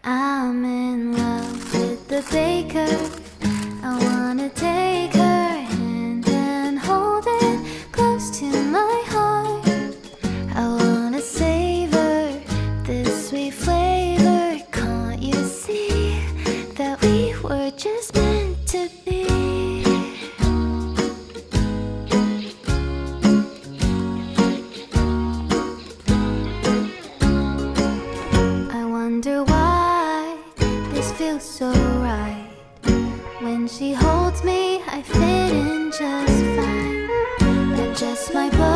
I'm in love with the baker. I wanna take her hand and hold it close to my heart. I wanna savor this sweet flavor. Can't you see that we were just meant to be? I wonder why this feels so right. When she holds me, I fit in just fine. Adjust my body